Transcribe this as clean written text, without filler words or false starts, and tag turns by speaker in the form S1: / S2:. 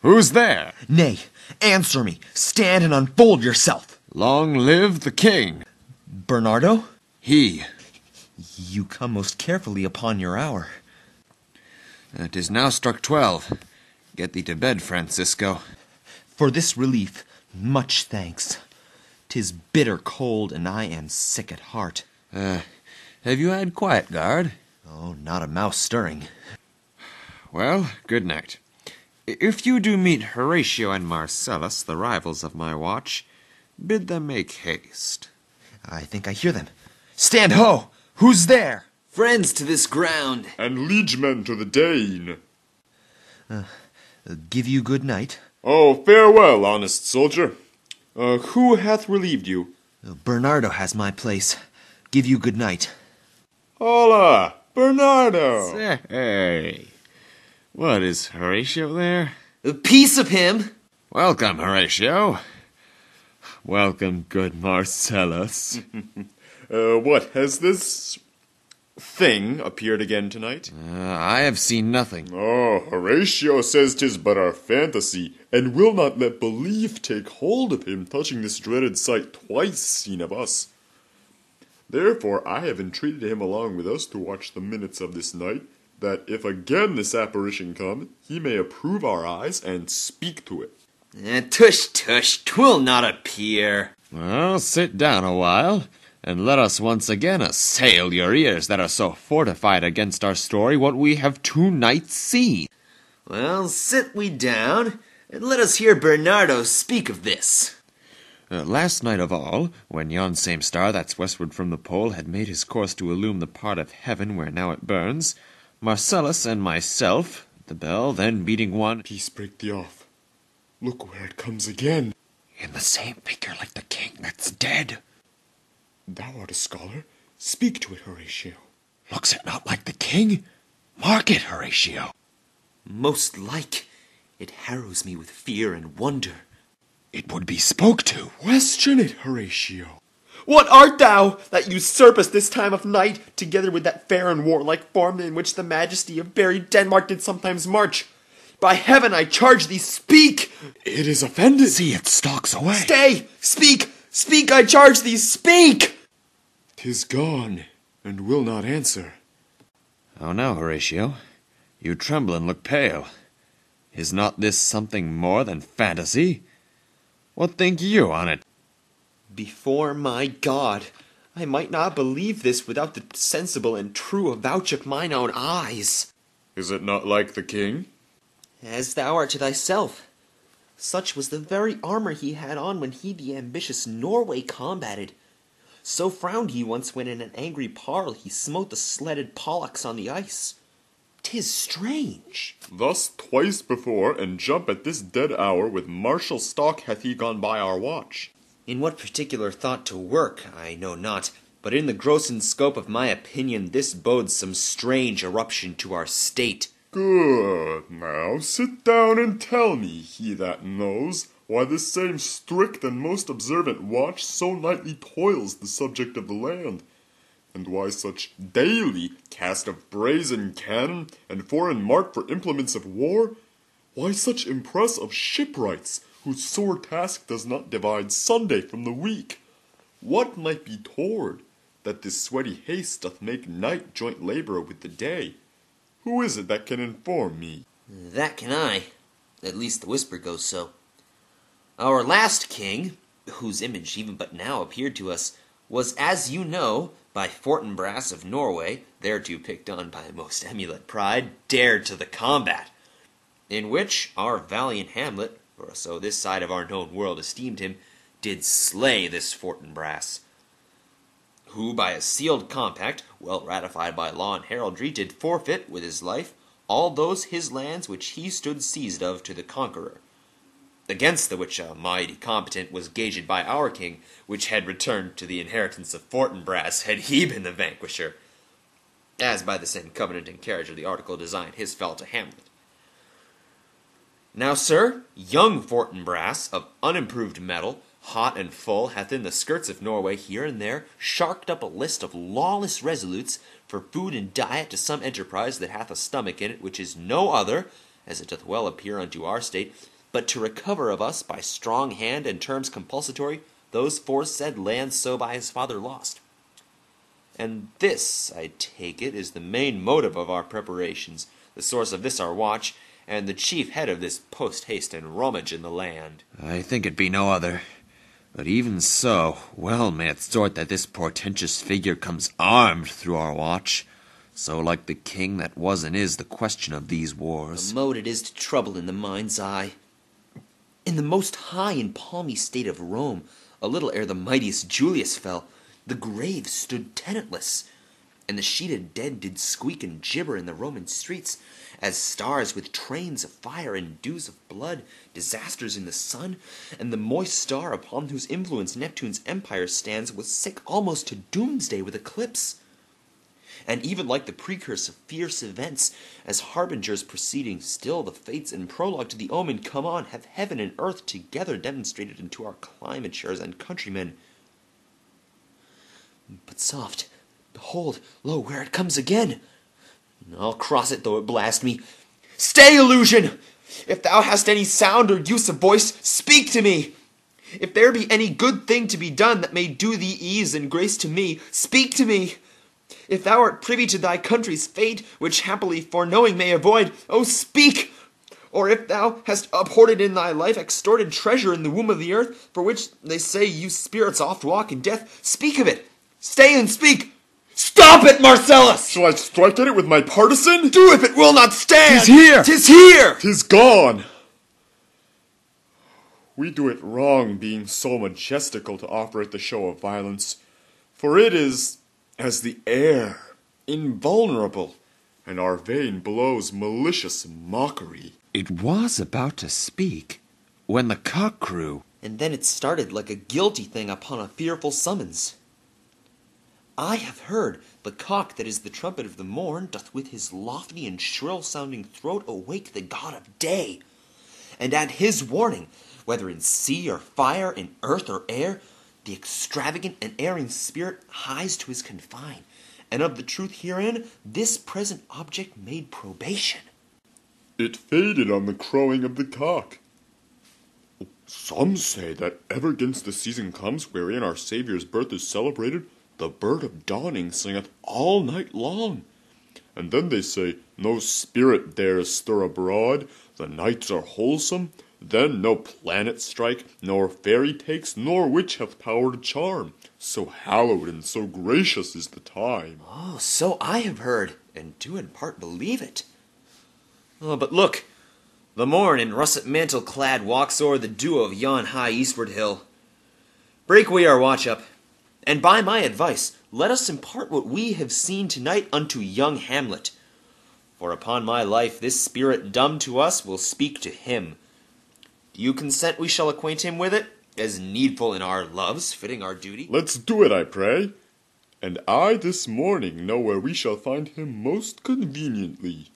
S1: Who's there?
S2: Nay, answer me. Stand and unfold yourself.
S1: Long live the king.
S2: Bernardo?
S1: He.
S2: You come most carefully upon your hour.
S1: 'Tis now struck 12. Get thee to bed, Francisco.
S2: For this relief, much thanks. 'Tis bitter cold, and I am sick at heart.
S1: Have you had quiet guard?
S2: Oh, not a mouse stirring.
S1: Well, good night. If you do meet Horatio and Marcellus, the rivals of my watch, bid them make haste.
S2: I think I hear them. Stand ho! Who's there?
S3: Friends to this ground.
S4: And liegemen to the Dane.
S2: Give you good night.
S4: Oh, farewell, honest soldier. Who hath relieved you?
S2: Bernardo has my place. Give you good night.
S4: Hola, Bernardo.
S1: Say, what, is Horatio there?
S3: A piece of him.
S1: Welcome, Horatio. Welcome, good Marcellus.
S4: What, has this thing appeared again tonight?
S1: I have seen nothing.
S4: Oh, Horatio says 'tis but our fantasy, and will not let belief take hold of him, touching this dreaded sight twice seen of us. Therefore I have entreated him along with us to watch the minutes of this night, that if again this apparition come, he may approve our eyes and speak to it.
S3: Tush, tush, 'twill not appear.
S1: Well, sit down a while, and let us once again assail your ears that are so fortified against our story what we have 2 nights seen.
S3: Well, sit we down, and let us hear Bernardo speak of this.
S1: Last night of all, when yon same star that's westward from the pole had made his course to illume the part of heaven where now it burns, Marcellus and myself, the bell then beating one,
S4: Peace break thee off. Look where it comes again.
S1: in the same figure like the king that's dead.
S4: Thou art a scholar. Speak to it, Horatio.
S1: Looks it not like the king? Mark it, Horatio.
S3: Most like. It harrows me with fear and wonder.
S1: It would be spoke to.
S4: Question it, Horatio.
S5: What art thou, that usurpest this time of night, together with that fair and warlike form in which the majesty of buried Denmark did sometimes march? By heaven, I charge thee, speak!
S4: It is offended.
S1: See, it stalks away.
S5: Stay! Speak! Speak, I charge thee, speak!
S4: 'Tis gone, and will not answer.
S1: How now, Horatio? You tremble and look pale. Is not this something more than fantasy? What think you on it?
S5: Before my God, I might not believe this without the sensible and true avouch of mine own eyes.
S4: Is it not like the king?
S5: As thou art to thyself. Such was the very armor he had on when he the ambitious Norway combated. So frowned he once when in an angry parle he smote the sledded Pollux on the ice. 'Tis strange.
S4: Thus twice before, and jump at this dead hour, with martial stalk hath he gone by our watch.
S3: In what particular thought to work, I know not, but in the gross and scope of my opinion, this bodes some strange eruption to our state.
S4: Good. Now sit down and tell me, he that knows, why this same strict and most observant watch so nightly toils the subject of the land, and why such daily cast of brazen cannon and foreign mark for implements of war, why such impress of shipwrights, whose sore task does not divide Sunday from the week. What might be toward, that this sweaty haste doth make night joint labour with the day? Who is it that can inform me?
S3: That can I. At least the whisper goes so. Our last king, whose image even but now appeared to us, was, as you know, by Fortinbras of Norway, thereto picked on by most emulate pride, dared to the combat, in which our valiant Hamlet, for so this side of our known world esteemed him, did slay this Fortinbras, who by a sealed compact, well ratified by law and heraldry, did forfeit with his life all those his lands which he stood seized of to the conqueror, against the which a mighty competent was gaged by our king, which had returned to the inheritance of Fortinbras had he been the vanquisher, as by the same covenant and carriage of the article designed his fell to Hamlet. Now, sir, young Fortinbras, of unimproved metal, hot and full, hath in the skirts of Norway here and there sharked up a list of lawless resolutes for food and diet to some enterprise that hath a stomach in it which is no other, as it doth well appear unto our state,
S5: but to recover of us by strong hand and terms compulsatory those foresaid lands so by his father lost. And this, I take it, is the main motive of our preparations, the source of this our watch, and the chief head of this post-haste and rummage in the land.
S1: I think it be no other. But even so, well may it sort that this portentous figure comes armed through our watch. So like the king that was and is the question of these wars.
S5: The mode it is to trouble in the mind's eye. In the most high and palmy state of Rome, a little ere the mightiest Julius fell, the graves stood tenantless, and the sheeted dead did squeak and gibber in the Roman streets, as stars with trains of fire and dews of blood, disasters in the sun, and the moist star upon whose influence Neptune's empire stands was sick almost to doomsday with eclipse. And even like the precursor of fierce events, as harbingers proceeding, still the fates in prologue to the omen come on, have heaven and earth together demonstrated unto our climatures and countrymen. But soft, behold, lo, where it comes again! I'll cross it, though it blast me. Stay, illusion! If thou hast any sound or use of voice, speak to me! If there be any good thing to be done that may do thee ease and grace to me, speak to me! If thou art privy to thy country's fate, which happily foreknowing may avoid, oh, speak! Or if thou hast uphoarded in thy life extorted treasure in the womb of the earth, for which they say you spirits oft walk in death, speak of it! Stay and speak! Stop it, Marcellus!
S4: Shall I strike at it with my partisan?
S5: Do if it will not stand!
S1: 'Tis here!
S5: 'Tis here!
S4: 'Tis gone! We do it wrong, being so majestical to offer it the show of violence, for it is as the air, invulnerable, and our vein blows malicious mockery.
S1: It was about to speak, when the cock crew.
S5: And then it started like a guilty thing upon a fearful summons. I have heard the cock that is the trumpet of the morn doth with his lofty and shrill-sounding throat awake the god of day. And at his warning, whether in sea or fire, in earth or air, the extravagant and erring spirit hies to his confine, and of the truth herein this present object made probation.
S4: It faded on the crowing of the cock. Some say that ever 'gainst the season comes wherein our Saviour's birth is celebrated, the bird of dawning singeth all night long. And then they say, no spirit dares stir abroad, the nights are wholesome, then no planet strike, nor fairy takes, nor witch hath power to charm. So hallowed and so gracious is the time.
S5: Oh, so I have heard, and do in part believe it. Oh, but look, the morn in russet mantle clad walks o'er the dew of yon high eastward hill. Break we our watch up, and by my advice, let us impart what we have seen tonight unto young Hamlet. For upon my life, this spirit dumb to us will speak to him. Do you consent we shall acquaint him with it, as needful in our loves, fitting our duty?
S4: Let's do it, I pray. And I this morning know where we shall find him most conveniently.